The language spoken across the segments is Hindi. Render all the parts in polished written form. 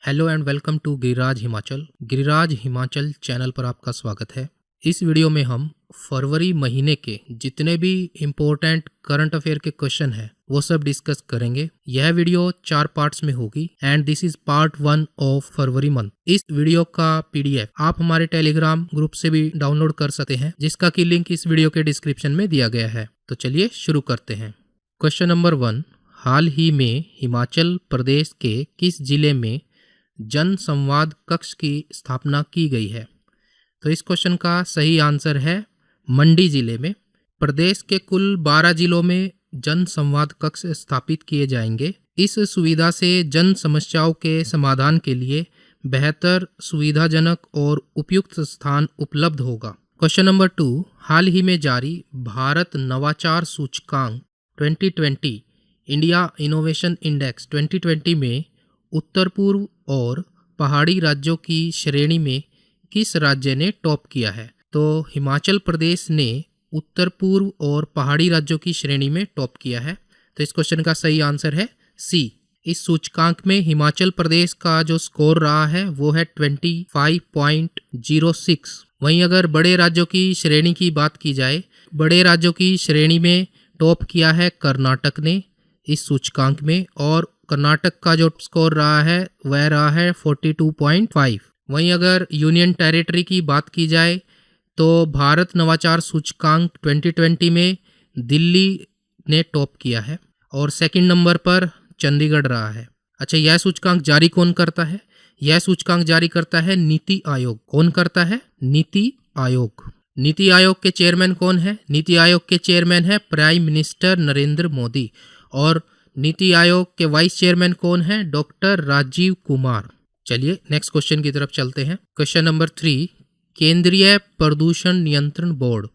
Hello and welcome to Giriraj Himachal. Giriraj Himachal channel पर आपका स्वागत है। इस वीडियो में हम फरवरी महीने के जितने भी इम्पोर्टेंट करंट अफेयर के क्वेश्चन हैं वो सब डिस्कस करेंगे। यह वीडियो 4 पार्ट्स में होगी and this is part 1 of February month. इस वीडियो का पीडीएफ आप हमारे टेलीग्राम ग्रुप से भी डाउनलोड कर सकते हैं, जिसका की लिंक इस वीडियो के डिस्क्रिप्शन में दिया गया है। तो चलिए शुरू करते हैं। क्वेश्चन नंबर 1, हाल ही में हिमाचल प्रदेश के किस जिले में जन संवाद कक्ष की स्थापना की गई है? तो इस क्वेश्चन का सही आंसर है मंडी जिले में। प्रदेश के कुल 12 जिलों में जन संवाद कक्ष स्थापित किए जाएंगे। इस सुविधा से जन समस्याओं के समाधान के लिए बेहतर, सुविधाजनक और उपयुक्त स्थान उपलब्ध होगा। क्वेश्चन नंबर 2, हाल ही में जारी भारत नवाचार सूचकांक 2020 इंडिया इनोवेशन इंडेक्स 2020 में उत्तर पूर्व और पहाड़ी राज्यों की श्रेणी में किस राज्य ने टॉप किया है? तो हिमाचल प्रदेश ने उत्तर पूर्व और पहाड़ी राज्यों की श्रेणी में टॉप किया है। तो इस क्वेश्चन का सही आंसर है सी। इस सूचकांक में हिमाचल प्रदेश का जो स्कोर रहा है वो है 25.06। वहीं अगर बड़े राज्यों की श्रेणी की बात की जाए, बड़े राज्यों की श्रेणी में टॉप किया है कर्नाटक ने इस सूचकांक में, और कर्नाटक का जो स्कोर रहा है वह रहा है 42.5। वहीं अगर यूनियन टेरिटरी की बात की जाए तो भारत नवाचार सूचकांक 2020 में दिल्ली ने टॉप किया है और सेकंड नंबर पर चंडीगढ़ रहा है। अच्छा, यह सूचकांक जारी कौन करता है? यह सूचकांक जारी करता है नीति आयोग। कौन करता है? नीति आयोग। नीति आयोग के चेयरमैन कौन है? नीति आयोग के चेयरमैन है प्राइम मिनिस्टर नरेंद्र मोदी, और नीति आयोग के वाइस चेयरमैन कौन है? डॉक्टर राजीव कुमार। चलिए नेक्स्ट क्वेश्चन की तरफ चलते हैं। क्वेश्चन नंबर 3, केंद्रीय प्रदूषण नियंत्रण बोर्ड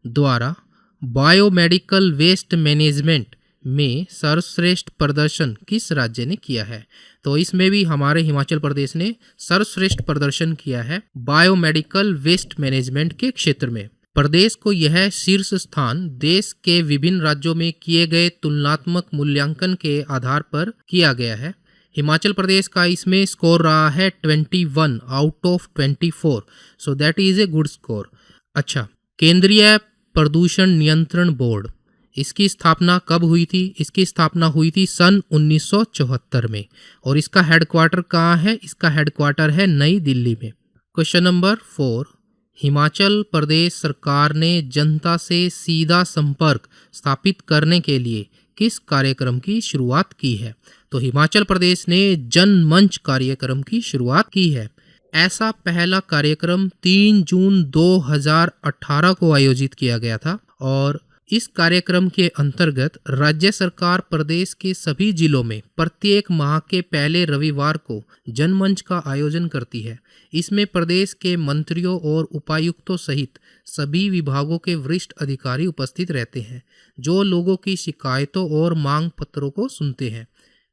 द्वारा बायोमेडिकल वेस्ट मैनेजमेंट में सर्वश्रेष्ठ प्रदर्शन किस राज्य ने किया है? तो इसमें भी हमारे हिमाचल प्रदेश ने सर्वश्रेष्ठ प्रदर्शन किया है बायोमेडिकल वेस्ट मैनेजमेंट के क्षेत्र में। प्रदेश को यह शीर्ष स्थान देश के विभिन्न राज्यों में किए गए तुलनात्मक मूल्यांकन के आधार पर किया गया है। हिमाचल प्रदेश का इसमें स्कोर रहा है 21 out of 24, so that is a good score. अच्छा, केंद्रीय प्रदूषण नियंत्रण बोर्ड, इसकी स्थापना कब हुई थी? इसकी स्थापना हुई थी सन 1974 में, और इसका हेडक्वार्टर कहाँ है? इसका हेडक्वार्टर है नई दिल्ली में। क्वेश्चन नंबर 4, हिमाचल प्रदेश सरकार ने जनता से सीधा संपर्क स्थापित करने के लिए किस कार्यक्रम की शुरुआत की है? तो हिमाचल प्रदेश ने जनमंच कार्यक्रम की शुरुआत की है। ऐसा पहला कार्यक्रम 3 जून 2018 को आयोजित किया गया था, और इस कार्यक्रम के अंतर्गत राज्य सरकार प्रदेश के सभी जिलों में प्रत्येक माह के पहले रविवार को जनमंच का आयोजन करती है। इसमें प्रदेश के मंत्रियों और उपायुक्तों सहित सभी विभागों के वरिष्ठ अधिकारी उपस्थित रहते हैं, जो लोगों की शिकायतों और मांग पत्रों को सुनते हैं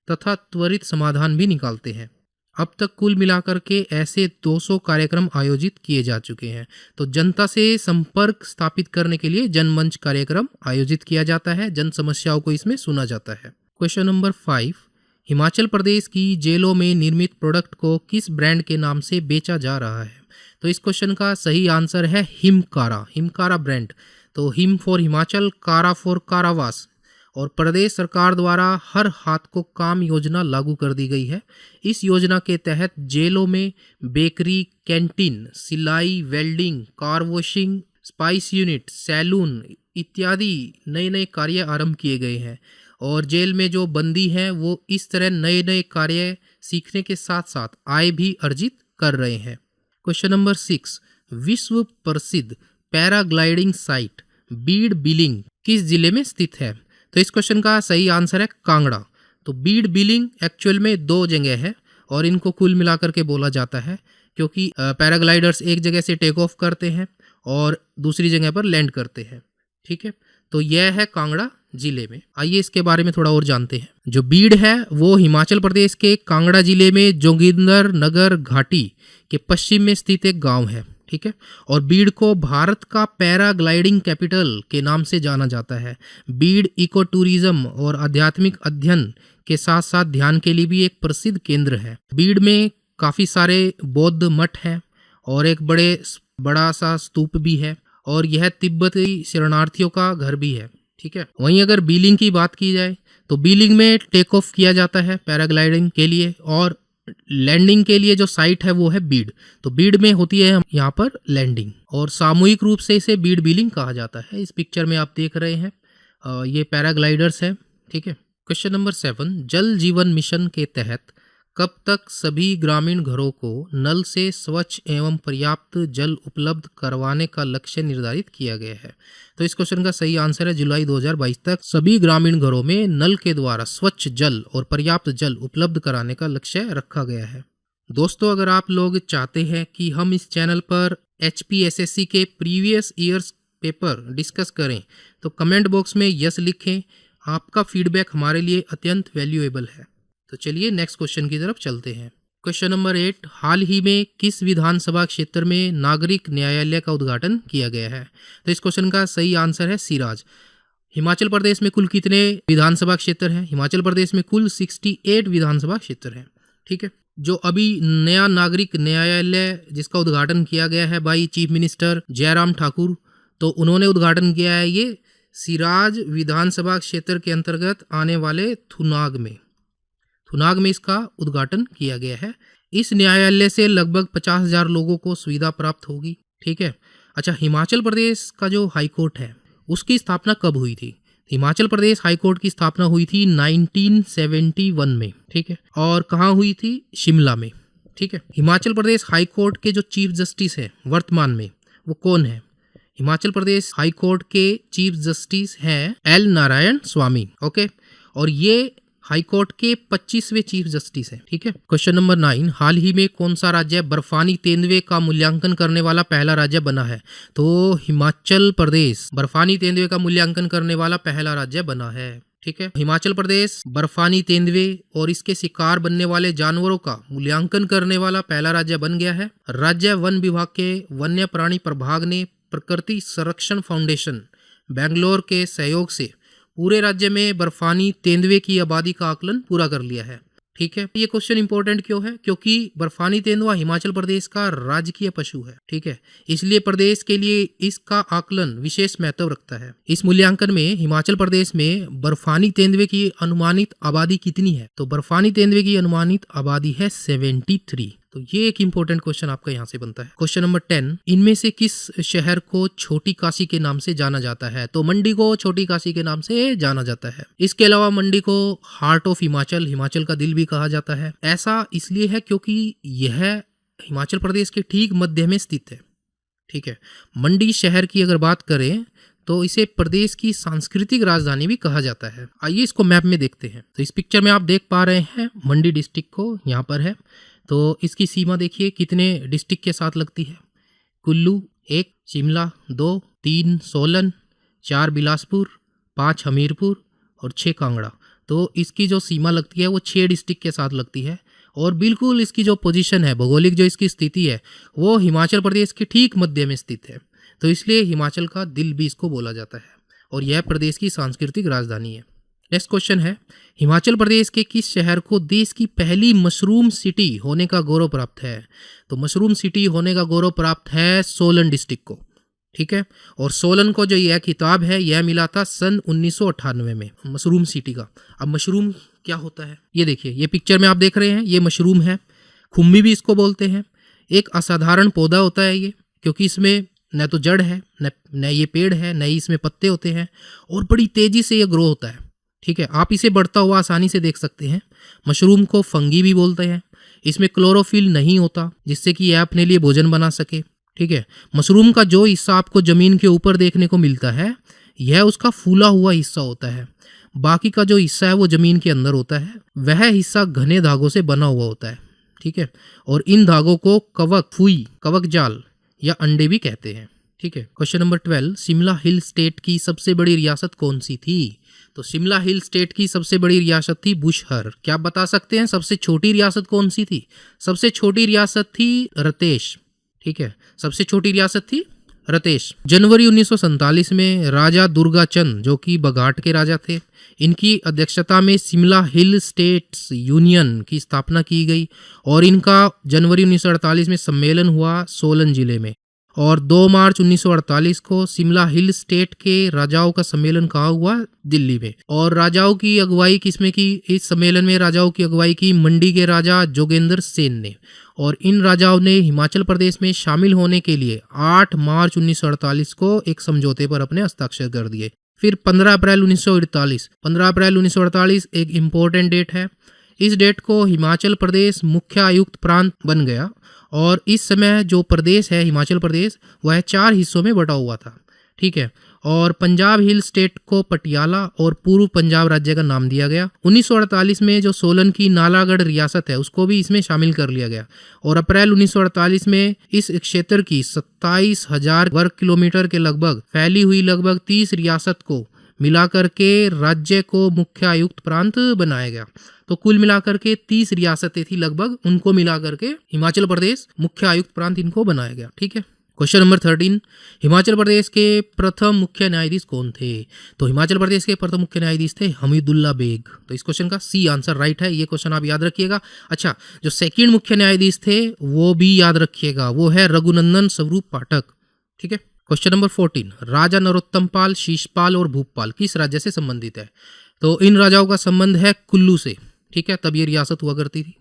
तथा त्वरित समाधान भी निकालते हैं। अब तक कुल मिलाकर के ऐसे 200 कार्यक्रम आयोजित किए जा चुके हैं। तो जनता से संपर्क स्थापित करने के लिए जनमंच कार्यक्रम आयोजित किया जाता है, जन समस्याओं को इसमें सुना जाता है। क्वेश्चन नंबर 5, हिमाचल प्रदेश की जेलों में निर्मित प्रोडक्ट को किस ब्रांड के नाम से बेचा जा रहा है? तो इस क्वेश्चन का सही आंसर है हिमकारा। हिमकारा ब्रांड। तो हिम फॉर हिमाचल, कारा फॉर कारावास। और प्रदेश सरकार द्वारा हर हाथ को काम योजना लागू कर दी गई है। इस योजना के तहत जेलों में बेकरी, कैंटीन, सिलाई, welding, car washing, spice unit, salon इत्यादि नए नए कार्य आरंभ किए गए हैं, और जेल में जो बंदी हैं वो इस तरह नए नए कार्य सीखने के साथ साथ आय भी अर्जित कर रहे हैं। क्वेश्चन नंबर 6, विश्व प्रसिद्ध पैराग्लाइडिंग साइट बीड़ बिलिंग किस जिले में स्थित है? तो इस क्वेश्चन का सही आंसर है कांगड़ा। तो बीड़ बिलिंग एक्चुअल में 2 जगह है, और इनको कुल मिलाकर के बोला जाता है, क्योंकि पैराग्लाइडर्स एक जगह से टेक ऑफ करते हैं और दूसरी जगह पर लैंड करते हैं। ठीक है, तो यह है कांगड़ा जिले में। आइए इसके बारे में थोड़ा और जानते हैं। जो बीड़ है वो हिमाचल प्रदेश के कांगड़ा जिले में जोगिंदर नगर घाटी के पश्चिम में स्थित एक गाँव है। ठीक है, और बीड़ को भारत का पैराग्लाइडिंग कैपिटल के नाम से जाना जाता है। बीड़ इको टूरिज्म और आध्यात्मिक अध्ययन के साथ साथ ध्यान के लिए भी एक प्रसिद्ध केंद्र है। बीड़ में काफ़ी सारे बौद्ध मठ हैं और एक बड़ा सा स्तूप भी है और यह तिब्बती शरणार्थियों का घर भी है। ठीक है। वहीं अगर बीलिंग की बात की जाए तो बीलिंग में टेक ऑफ किया जाता है पैराग्लाइडिंग के लिए और लैंडिंग के लिए जो साइट है वो है बीड। तो बीड में होती है यहाँ पर लैंडिंग और सामूहिक रूप से इसे बीड बीलिंग कहा जाता है। इस पिक्चर में आप देख रहे हैं ये पैराग्लाइडर्स हैं। ठीक है। क्वेश्चन नंबर 7, जल जीवन मिशन के तहत कब तक सभी ग्रामीण घरों को नल से स्वच्छ एवं पर्याप्त जल उपलब्ध करवाने का लक्ष्य निर्धारित किया गया है? तो इस क्वेश्चन का सही आंसर है जुलाई 2022 तक सभी ग्रामीण घरों में नल के द्वारा स्वच्छ जल और पर्याप्त जल उपलब्ध कराने का लक्ष्य रखा गया है। दोस्तों, अगर आप लोग चाहते हैं कि हम इस चैनल पर HPSSC के प्रीवियस ईयर्स पेपर डिस्कस करें तो कमेंट बॉक्स में यस लिखें। आपका फीडबैक हमारे लिए अत्यंत वैल्यूएबल है। तो चलिए नेक्स्ट क्वेश्चन की तरफ चलते हैं। क्वेश्चन नंबर 8, हाल ही में किस विधानसभा क्षेत्र में नागरिक न्यायालय का उद्घाटन किया गया है? तो इस क्वेश्चन का सही आंसर है सिराज। हिमाचल प्रदेश में कुल कितने विधानसभा क्षेत्र हैं? हिमाचल प्रदेश में कुल 68 विधानसभा क्षेत्र हैं। ठीक है। जो अभी नया नागरिक न्यायालय जिसका उद्घाटन किया गया है by chief minister Jairam Thakur, तो उन्होंने उद्घाटन किया है ये सिराज विधानसभा क्षेत्र के अंतर्गत आने वाले थुनाग में इसका उद्घाटन किया गया है। इस न्यायालय से लगभग 50,000 लोगों को सुविधा प्राप्त होगी। ठीक है। अच्छा, हिमाचल प्रदेश का जो हाई कोर्ट है उसकी स्थापना कब हुई थी? हिमाचल प्रदेश हाई कोर्ट की स्थापना हुई थी 1971 में। ठीक है। और कहाँ हुई थी? शिमला में। ठीक है। हिमाचल प्रदेश हाई कोर्ट के जो चीफ जस्टिस है वर्तमान में वो कौन है? हिमाचल प्रदेश हाई कोर्ट के चीफ जस्टिस हैं एल नारायण स्वामी। ओके। और ये हाई कोर्ट के 25वें चीफ जस्टिस हैं। ठीक है। क्वेश्चन नंबर 9, हाल ही में कौन सा राज्य बर्फानी तेंदुए का मूल्यांकन करने वाला पहला राज्य बना है? तो हिमाचल प्रदेश बर्फानी तेंदुए का मूल्यांकन करने वाला पहला राज्य बना है। ठीक है। हिमाचल प्रदेश बर्फानी तेंदुए और इसके शिकार बनने वाले जानवरों का मूल्यांकन करने वाला पहला राज्य बन गया है। राज्य वन विभाग के वन्य प्राणी प्रभाग ने प्रकृति संरक्षण फाउंडेशन बेंगलोर के सहयोग से पूरे राज्य में बर्फानी तेंदुए की आबादी का आकलन पूरा कर लिया है। ठीक है। ये क्वेश्चन इंपॉर्टेंट क्यों है? क्योंकि बर्फानी तेंदुआ हिमाचल प्रदेश का राजकीय पशु है। ठीक है। इसलिए प्रदेश के लिए इसका आकलन विशेष महत्व रखता है। इस मूल्यांकन में हिमाचल प्रदेश में बर्फानी तेंदुए की अनुमानित आबादी कितनी है? तो बर्फानी तेंदुए की अनुमानित आबादी है 73। तो ये एक इंपॉर्टेंट क्वेश्चन आपका यहाँ से बनता है। क्वेश्चन नंबर 10, इनमें से किस शहर को छोटी काशी के नाम से जाना जाता है? तो मंडी को छोटी काशी के नाम से जाना जाता है। इसके अलावा मंडी को हार्ट ऑफ हिमाचल का दिल भी कहा जाता है। ऐसा इसलिए है क्योंकि यह हिमाचल प्रदेश के ठीक मध्य में स्थित है। ठीक है। मंडी शहर की अगर बात करें तो इसे प्रदेश की सांस्कृतिक राजधानी भी कहा जाता है। आइए इसको मैप में देखते हैं। तो इस पिक्चर में आप देख पा रहे हैं मंडी डिस्ट्रिक्ट को, यहाँ पर है। तो इसकी सीमा देखिए कितने डिस्ट्रिक्ट के साथ लगती है। कुल्लू 1, शिमला 2, 3 सोलन, 4 बिलासपुर, 5 हमीरपुर और 6 कांगड़ा। तो इसकी जो सीमा लगती है वो 6 डिस्ट्रिक्ट के साथ लगती है और बिल्कुल इसकी जो पोजीशन है, भौगोलिक जो इसकी स्थिति है वो हिमाचल प्रदेश के ठीक मध्य में स्थित है। तो इसलिए हिमाचल का दिल भी इसको बोला जाता है और यह प्रदेश की सांस्कृतिक राजधानी है। नेक्स्ट क्वेश्चन है, हिमाचल प्रदेश के किस शहर को देश की पहली मशरूम सिटी होने का गौरव प्राप्त है? तो मशरूम सिटी होने का गौरव प्राप्त है सोलन डिस्ट्रिक्ट को। ठीक है। और सोलन को जो यह खिताब है यह मिला था सन 1998 में मशरूम सिटी का। अब मशरूम क्या होता है ये देखिए, ये पिक्चर में आप देख रहे हैं, ये मशरूम है, खुम्बी भी इसको बोलते हैं। एक असाधारण पौधा होता है ये, क्योंकि इसमें न तो जड़ है न ये पेड़ है, न ही इसमें पत्ते होते हैं और बड़ी तेजी से ये ग्रो होता है। ठीक है। आप इसे बढ़ता हुआ आसानी से देख सकते हैं। मशरूम को फंगी भी बोलते हैं। इसमें क्लोरोफिल नहीं होता जिससे कि यह अपने लिए भोजन बना सके। ठीक है। मशरूम का जो हिस्सा आपको जमीन के ऊपर देखने को मिलता है यह उसका फूला हुआ हिस्सा होता है। बाकी का जो हिस्सा है वो जमीन के अंदर होता है। वह हिस्सा घने धागों से बना हुआ होता है। ठीक है। और इन धागों को कवक, फुई, कवक जाल या अंडे भी कहते हैं। ठीक है। Question number 12, Shimla hill state की सबसे बड़ी रियासत कौन सी थी? तो शिमला हिल स्टेट की सबसे बड़ी रियासत थी बुशहर। क्या आप बता सकते हैं सबसे छोटी रियासत कौन सी थी? सबसे छोटी रियासत थी रतेश। ठीक है। सबसे छोटी रियासत थी रतेश। जनवरी 1947 में राजा दुर्गाचंद जो कि बघाट के राजा थे, इनकी अध्यक्षता में शिमला हिल स्टेट्स यूनियन की स्थापना की गई और इनका जनवरी 1948 में सम्मेलन हुआ सोलन जिले में। और 2 मार्च 1948 को शिमला हिल स्टेट के राजाओं का सम्मेलन कहाँ हुआ? दिल्ली में। और राजाओं की अगुवाई किसमें की? इस सम्मेलन में राजाओं की अगुवाई की मंडी के राजा जोगेंद्र सेन ने। और इन राजाओं ने हिमाचल प्रदेश में शामिल होने के लिए 8 मार्च 1948 को एक समझौते पर अपने हस्ताक्षर कर दिए। फिर 15 अप्रैल 1948 एक इम्पोर्टेंट डेट है। इस डेट को हिमाचल प्रदेश मुख्य आयुक्त प्रांत बन गया और इस समय जो प्रदेश है हिमाचल प्रदेश वह 4 हिस्सों में बटा हुआ था, ठीक है। और पंजाब हिल स्टेट को पटियाला और पूर्व पंजाब राज्य का नाम दिया गया। 1948 में जो सोलन की नालागढ़ रियासत है उसको भी इसमें शामिल कर लिया गया और अप्रैल 1948 में इस क्षेत्र की 27,000 वर्ग किलोमीटर के लगभग फैली हुई लगभग 30 रियासत को मिलाकर के राज्य को मुख्य आयुक्त प्रांत बनाया गया। तो कुल मिलाकर के 30 रियासतें थी लगभग, उनको मिलाकर के हिमाचल प्रदेश मुख्य आयुक्त प्रांत इनको बनाया गया, ठीक है। क्वेश्चन नंबर 13, हिमाचल प्रदेश के प्रथम मुख्य न्यायाधीश कौन थे? तो हिमाचल प्रदेश के प्रथम मुख्य न्यायाधीश थे हमीदुल्ला बेग। तो इस क्वेश्चन का सी आंसर राइट है, ये क्वेश्चन आप याद रखिएगा। अच्छा, जो सेकंड मुख्य न्यायाधीश थे वो भी याद रखिएगा, वो है रघुनंदन स्वरूप पाठक, ठीक है। क्वेश्चन नंबर 14, राजा नरोत्तम पाल, शीशपाल और भूपाल किस राज्य से संबंधित है? तो इन राजाओं का संबंध है कुल्लू से, ठीक है, तब ये रियासत हुआ करती थी।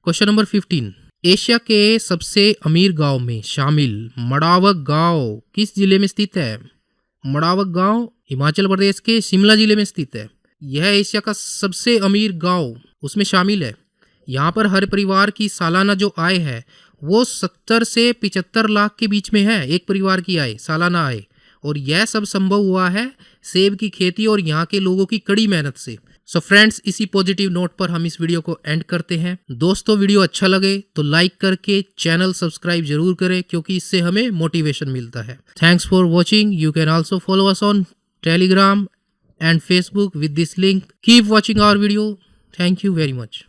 क्वेश्चन नंबर 15, एशिया के सबसे अमीर गांव में शामिल मड़ावक गांव किस जिले में स्थित है? मड़ावक गांव हिमाचल प्रदेश के शिमला जिले में स्थित है। यह एशिया का सबसे अमीर गांव उसमें शामिल है। यहाँ पर हर परिवार की सालाना जो आय है वो 70 से 75 लाख के बीच में है, एक परिवार की आय, सालाना आय। और यह सब संभव हुआ है सेब की खेती और यहाँ के लोगों की कड़ी मेहनत से। सो फ्रेंड्स, इसी पॉजिटिव नोट पर हम इस वीडियो को एंड करते हैं। दोस्तों, वीडियो अच्छा लगे तो लाइक करके चैनल सब्सक्राइब जरूर करें क्योंकि इससे हमें मोटिवेशन मिलता है। Thanks for watching. You can also follow us on Telegram and Facebook with this link. Keep watching our video. Thank you very much.